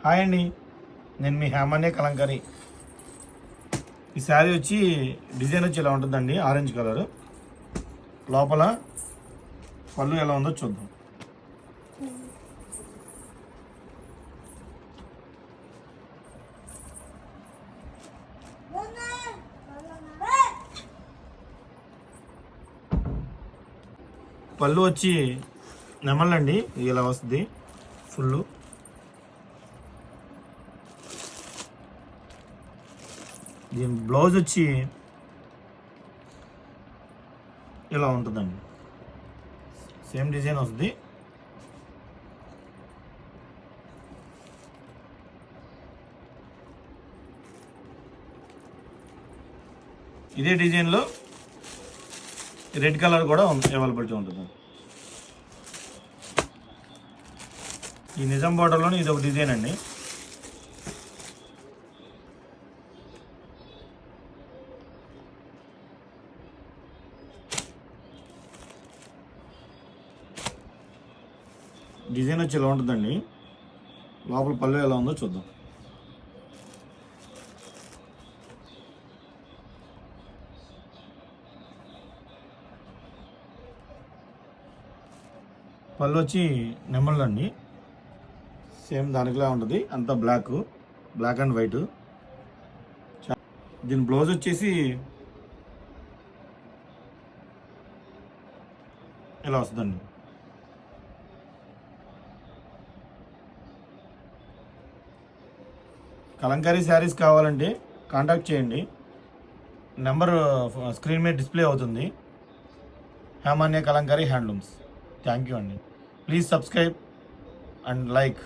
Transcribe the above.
Hi అండి, నేను మీ హేమాన్య కలంకారి. ఈ శారీ వచ్చి డిజైన్ వచ్చి ఇలా ఉంటుందండి, ఆరెంజ్ కలర్. లోపల పళ్ళు ఎలా ఉందో చూద్దాం. పళ్ళు వచ్చి నెమలండి, ఇలా వస్తుంది ఫుల్. దీని బ్లౌజ్ వచ్చి ఇలా ఉంటుందండి, సేమ్ డిజైన్ వస్తుంది. ఇదే డిజైన్లో రెడ్ కలర్ కూడా అవైలబిలిటీ ఉంటుంది. ఈ నిజాం బార్డర్లోనే ఇది ఒక డిజైన్ అండి. డిజైన్ వచ్చి ఇలా ఉంటుందండి. లోపల పళ్ళు ఎలా ఉందో చూద్దాం. పళ్ళు వచ్చి నెమళ్ళు అండి, సేమ్ దానికిలా ఉంటుంది, అంతా బ్లాక్ అండ్ వైట్. దీని బ్లౌజ్ వచ్చేసి ఇలా వస్తుందండి. కలంకారీ శారీస్ కావాలంటే కాంటాక్ట్ చేయండి, నెంబర్ స్క్రీన్ మీద డిస్ప్లే అవుతుంది. హేమాన్య కలంకారీ హ్యాండ్లూమ్స్. థ్యాంక్ యూ అండి. Please subscribe and like.